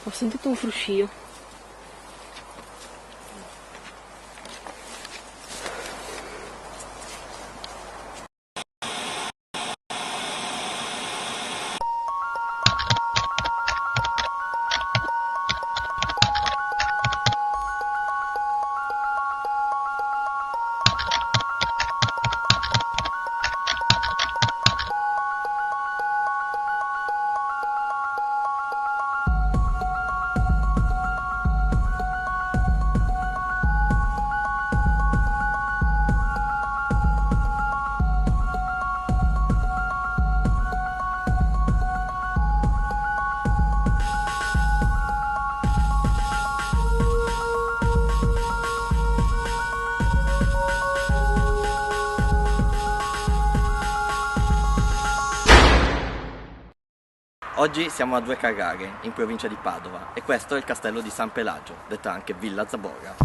Ho sentito un fruscio. Oggi siamo a Due Carrare, in provincia di Padova, e questo è il castello di San Pelagio, detta anche Villa Zaborra.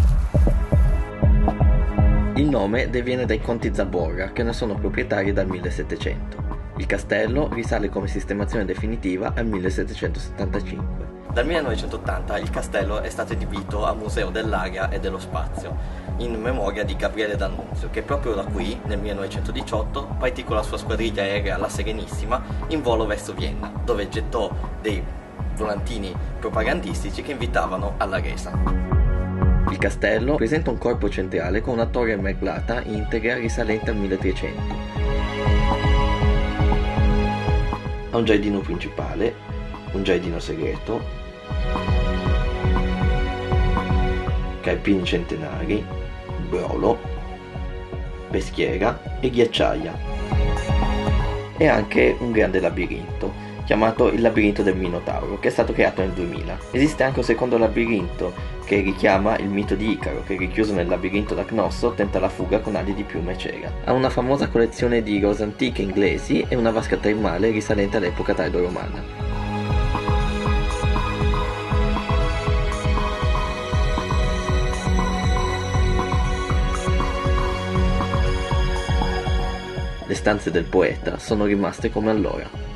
Il nome deviene dai conti Zaborra, che ne sono proprietari dal 1700. Il castello risale come sistemazione definitiva al 1775. Dal 1980 il castello è stato adibito a museo dell'aria e dello spazio, in memoria di Gabriele D'Annunzio, che proprio da qui, nel 1918, partì con la sua squadriglia aerea La Serenissima in volo verso Vienna, dove gettò dei volantini propagandistici che invitavano alla resa. Il castello presenta un corpo centrale con una torre merlata integra risalente al 1300. Ha un giardino principale, un giardino segreto, carpini centenari, brolo, peschiera e ghiacciaia, e anche un grande labirinto chiamato il labirinto del Minotauro, che è stato creato nel 2000. Esiste anche un secondo labirinto che richiama il mito di Icaro, che richiuso nel labirinto da Cnosso tenta la fuga con ali di piuma e cera. Ha una famosa collezione di rose antiche inglesi e una vasca termale risalente all'epoca tardo-romana. Le stanze del poeta sono rimaste come allora.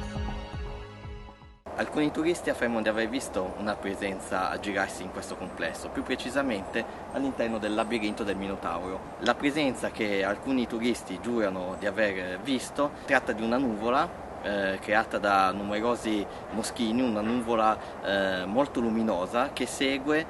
Alcuni turisti affermano di aver visto una presenza a girarsi in questo complesso, più precisamente all'interno del labirinto del Minotauro. La presenza che alcuni turisti giurano di aver visto tratta di una nuvola creata da numerosi moschini, una nuvola molto luminosa che segue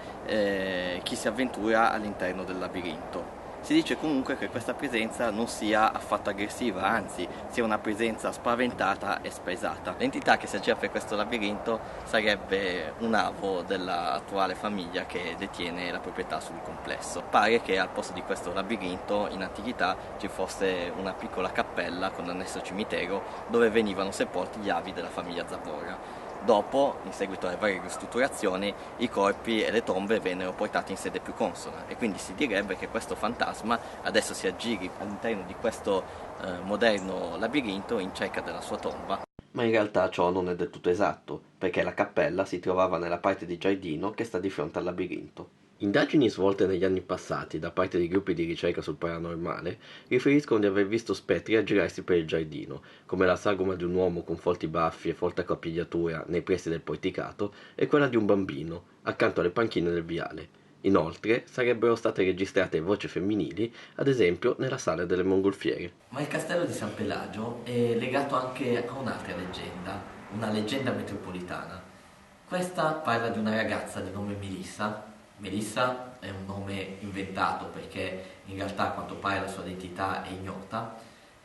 chi si avventura all'interno del labirinto. Si dice comunque che questa presenza non sia affatto aggressiva, anzi sia una presenza spaventata e spaesata. L'entità che si aggira per questo labirinto sarebbe un avo dell'attuale famiglia che detiene la proprietà sul complesso. Pare che al posto di questo labirinto in antichità ci fosse una piccola cappella con annesso cimitero dove venivano sepolti gli avi della famiglia Zaborra. Dopo, in seguito alle varie ristrutturazioni, i corpi e le tombe vennero portati in sede più consona e quindi si direbbe che questo fantasma adesso si aggiri all'interno di questo moderno labirinto in cerca della sua tomba. Ma in realtà ciò non è del tutto esatto, perché la cappella si trovava nella parte di giardino che sta di fronte al labirinto. Indagini svolte negli anni passati da parte di gruppi di ricerca sul paranormale riferiscono di aver visto spettri aggirarsi per il giardino, come la sagoma di un uomo con folti baffi e folta capigliatura nei pressi del porticato e quella di un bambino, accanto alle panchine del viale. Inoltre sarebbero state registrate voci femminili, ad esempio nella sala delle mongolfiere. Ma il castello di San Pelagio è legato anche a un'altra leggenda, una leggenda metropolitana. Questa parla di una ragazza di nome Melissa. Melissa è un nome inventato perché in realtà a quanto pare la sua identità è ignota,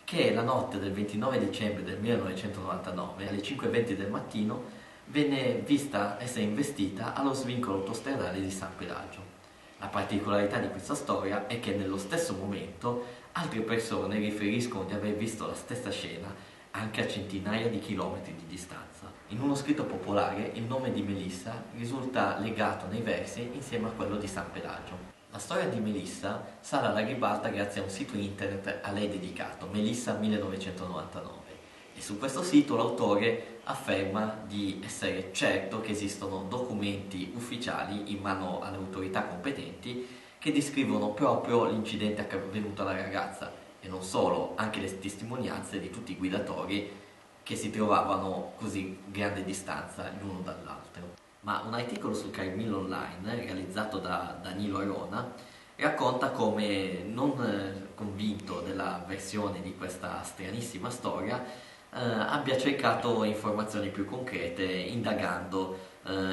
che la notte del 29 dicembre del 1999 alle 5:20 del mattino venne vista essere investita allo svincolo autostradale di San Pelagio. La particolarità di questa storia è che nello stesso momento altre persone riferiscono di aver visto la stessa scena anche a centinaia di chilometri di distanza. In uno scritto popolare il nome di Melissa risulta legato nei versi insieme a quello di San Pelagio. La storia di Melissa sale alla ribalta grazie a un sito internet a lei dedicato, Melissa 1999, e su questo sito l'autore afferma di essere certo che esistono documenti ufficiali in mano alle autorità competenti che descrivono proprio l'incidente avvenuto alla ragazza, e non solo, anche le testimonianze di tutti i guidatori che si trovavano così grande distanza l'uno dall'altro. Ma un articolo sul Carmilla Online, realizzato da Danilo Arona, racconta come, non convinto della versione di questa stranissima storia, abbia cercato informazioni più concrete, indagando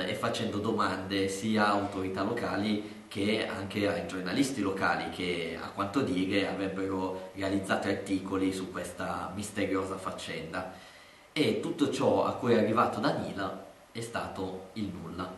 e facendo domande sia a autorità locali che anche ai giornalisti locali che, a quanto dire, avrebbero realizzato articoli su questa misteriosa faccenda. E tutto ciò a cui è arrivato Danila è stato il nulla.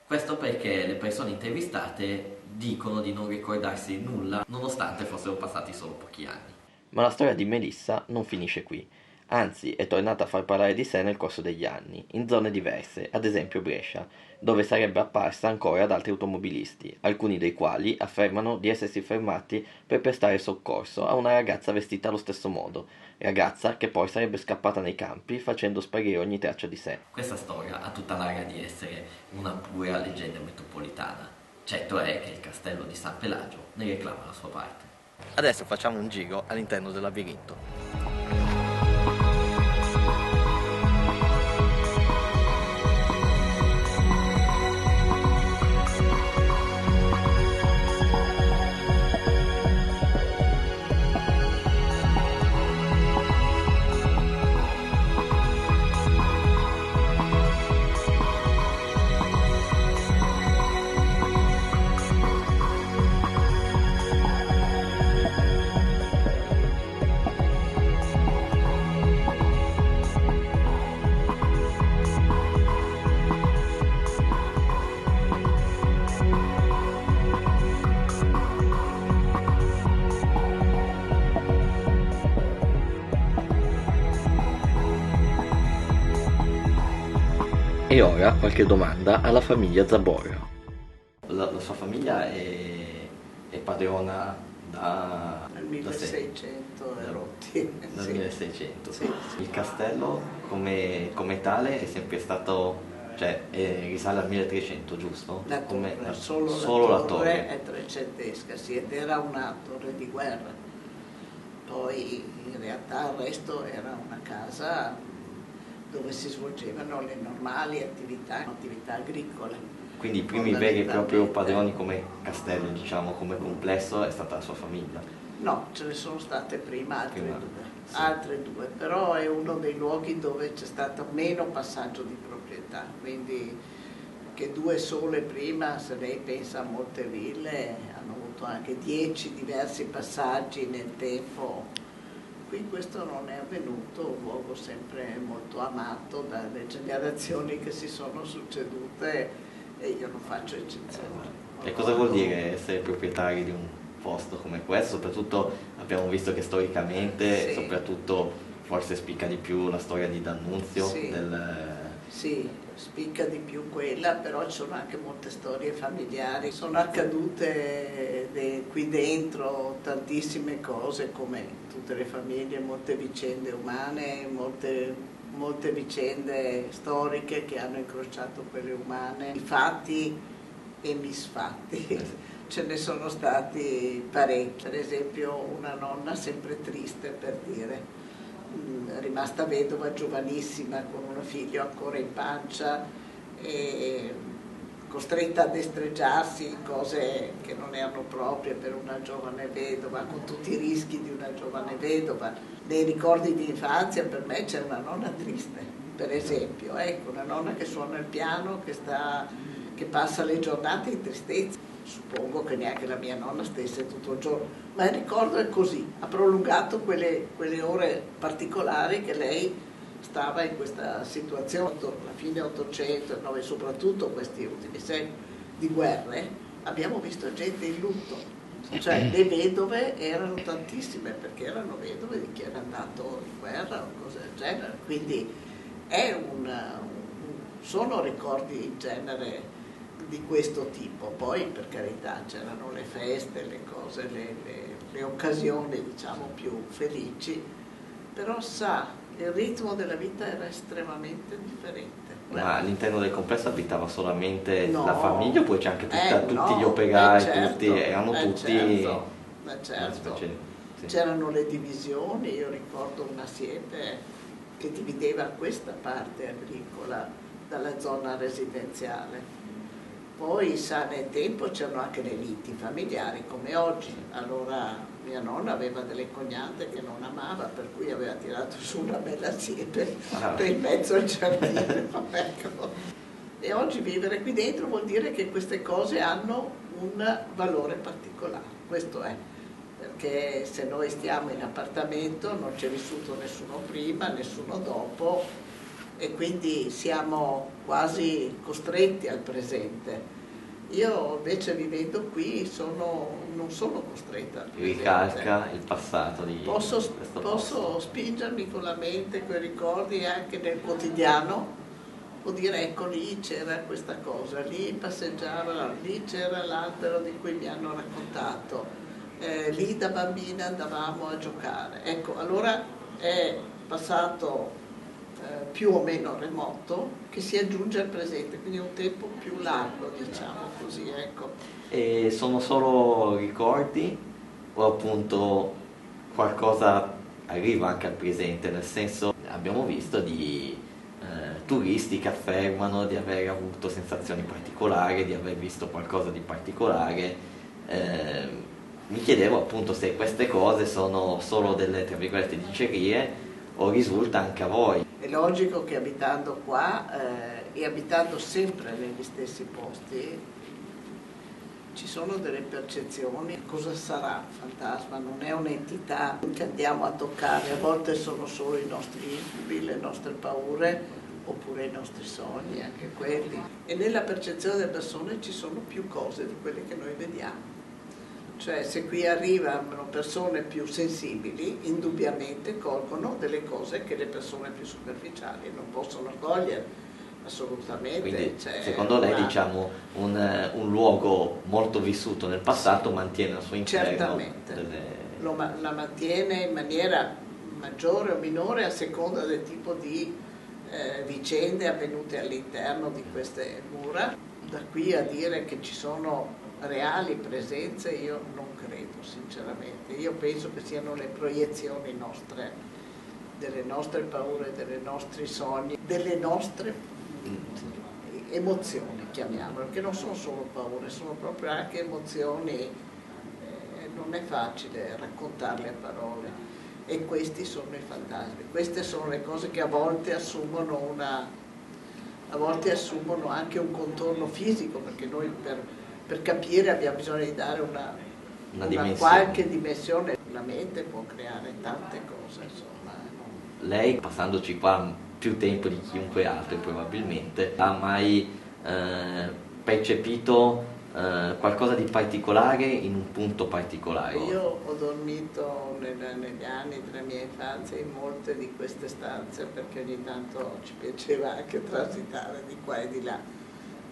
Questo perché le persone intervistate dicono di non ricordarsi nulla, nonostante fossero passati solo pochi anni. Ma la storia di Melissa non finisce qui. Anzi, è tornata a far parlare di sé nel corso degli anni, in zone diverse, ad esempio Brescia, dove sarebbe apparsa ancora ad altri automobilisti, alcuni dei quali affermano di essersi fermati per prestare soccorso a una ragazza vestita allo stesso modo, ragazza che poi sarebbe scappata nei campi facendo sparire ogni traccia di sé. Questa storia ha tutta l'aria di essere una pura leggenda metropolitana. Certo è che il castello di San Pelagio ne reclama la sua parte. Adesso facciamo un giro all'interno del labirinto. E ora qualche domanda alla famiglia Zaborra. La sua famiglia è padrona Nel 1600 e rotti. dal Sì. 1600. Sì, sì. Il castello come tale è sempre stato, cioè risale al 1300, giusto? La torre, solo la la torre torre. è trecentesca, sì, ed era una torre di guerra. Poi in realtà il resto era una casa dove si svolgevano le normali attività agricole. Quindi i primi veri e propri padroni come castello, diciamo, come complesso, è stata la sua famiglia. No, ce ne sono state prima Sì. altre due, però è uno dei luoghi dove c'è stato meno passaggio di proprietà, quindi che due sole prima, se lei pensa a molte ville, hanno avuto anche 10 diversi passaggi nel tempo. Qui questo non è avvenuto, un luogo sempre molto amato dalle generazioni che si sono succedute e io non faccio eccezione. E cosa vuol dire essere proprietari di un posto come questo? Soprattutto abbiamo visto che storicamente, Sì. soprattutto forse spicca di più la storia di D'Annunzio. Sì. Sì, spicca di più quella, però ci sono anche molte storie familiari. Sono accadute qui dentro tantissime cose, come in tutte le famiglie, molte vicende umane, molte vicende storiche che hanno incrociato quelle umane, fatti e misfatti. Ce ne sono stati parecchi, per esempio una nonna sempre triste, per dire, rimasta vedova giovanissima con un figlio ancora in pancia e costretta a destreggiarsi in cose che non erano proprie per una giovane vedova, con tutti i rischi di una giovane vedova. Nei ricordi di infanzia per me c'è una nonna triste, per esempio, ecco, una nonna che suona il piano, che passa le giornate in tristezza. Suppongo che neanche la mia nonna stesse tutto il giorno, ma il ricordo è così, ha prolungato quelle ore particolari che lei stava in questa situazione. Alla fine 800 e 9, soprattutto questi ultimi secoli di guerre, abbiamo visto gente in lutto, cioè le vedove erano tantissime perché erano vedove di chi era andato in guerra o cose del genere, quindi è sono ricordi in genere di questo tipo. Poi per carità c'erano le feste, le cose, le occasioni diciamo più felici, però sa, il ritmo della vita era estremamente differente. Ma all'interno del complesso abitava solamente No. la famiglia oppure c'è anche tutti No, gli operai, certo, erano tutti... certo. Sì. C'erano le divisioni, io ricordo una siepe che divideva questa parte agricola dalla zona residenziale. Poi sa, nel tempo c'erano anche le liti familiari come oggi, allora mia nonna aveva delle cognate che non amava, per cui aveva tirato su una bella siepe per in mezzo al giardino. Ecco. E oggi vivere qui dentro vuol dire che queste cose hanno un valore particolare, questo è, perché se noi stiamo in appartamento non c'è vissuto nessuno prima, nessuno dopo, e quindi siamo quasi costretti al presente. Io invece vivendo qui non sono costretta al presente. Ricalca il passato di questo Posso posto. spingermi con la mente, con i ricordi anche nel quotidiano, o dire ecco lì c'era questa cosa, lì passeggiava, lì c'era l'albero di cui mi hanno raccontato, lì da bambina andavamo a giocare. Ecco, allora è passato più o meno remoto che si aggiunge al presente, quindi un tempo più largo, diciamo così, ecco. E sono solo ricordi o appunto qualcosa arriva anche al presente? Nel senso, abbiamo visto di turisti che affermano di aver avuto sensazioni particolari, di aver visto qualcosa di particolare. Mi chiedevo appunto se queste cose sono solo delle, tra virgolette, dicerie o risulta anche a voi. È logico che abitando qua e abitando sempre negli stessi posti ci sono delle percezioni. Cosa sarà il fantasma? Non è un'entità che andiamo a toccare, a volte sono solo i nostri incubi, le nostre paure, oppure i nostri sogni, anche quelli. E nella percezione delle persone ci sono più cose di quelle che noi vediamo. Cioè se qui arrivano persone più sensibili, indubbiamente colgono delle cose che le persone più superficiali non possono cogliere, assolutamente. Quindi secondo lei diciamo un luogo molto vissuto nel passato mantiene al suo interno certamente la mantiene in maniera maggiore o minore a seconda del tipo di vicende avvenute all'interno di queste mura. Da qui a dire che ci sono reali presenze io non credo sinceramente, io penso che siano le proiezioni nostre, delle nostre paure, dei nostri sogni, delle nostre emozioni, chiamiamole, che non sono solo paure, sono proprio anche emozioni, non è facile raccontarle a parole, e questi sono i fantasmi, queste sono le cose che a volte assumono anche un contorno fisico, perché noi per capire abbiamo bisogno di dare una qualche dimensione. La mente può creare tante cose, insomma. Lei, passandoci qua più tempo di chiunque altro probabilmente, ha mai percepito qualcosa di particolare in un punto particolare? Io ho dormito negli anni della mia infanzia in molte di queste stanze, perché ogni tanto ci piaceva anche transitare di qua e di là.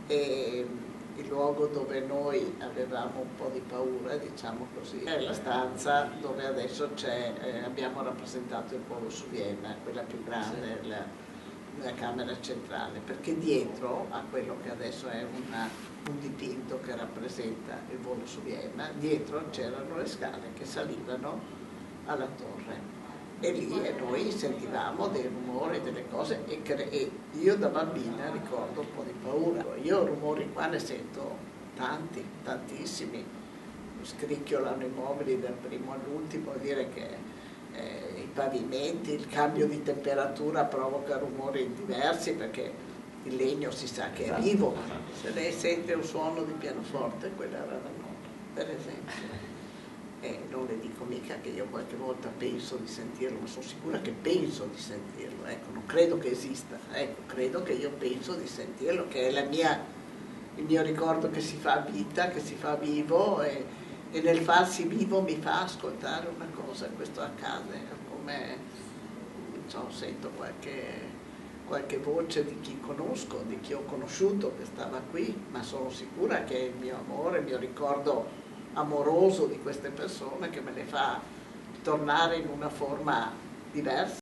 E il luogo dove noi avevamo un po' di paura, diciamo così, è la stanza dove adesso abbiamo rappresentato il volo su Vienna, quella più grande, la camera centrale, perché dietro a quello che adesso è un dipinto che rappresenta il volo su Vienna, dietro c'erano le scale che salivano alla torre. E lì noi sentivamo dei rumori, delle cose, e io da bambina ricordo un po' di paura. Io rumori qua ne sento tanti, tantissimi, scricchiolano i mobili dal primo all'ultimo, vuol dire che i pavimenti, il cambio di temperatura provoca rumori diversi, perché il legno si sa che è vivo. Se lei sente un suono di pianoforte, quella era la nonna, per esempio. E non le dico mica che io qualche volta penso di sentirlo, ma sono sicura che penso di sentirlo, ecco, non credo che esista, ecco, credo che io penso di sentirlo, che è il mio ricordo che si fa vita, che si fa vivo, e nel farsi vivo mi fa ascoltare una cosa, questo accade, come sento qualche voce di chi conosco, di chi ho conosciuto che stava qui, ma sono sicura che è il mio amore, il mio ricordo amoroso di queste persone che me le fa tornare in una forma diversa.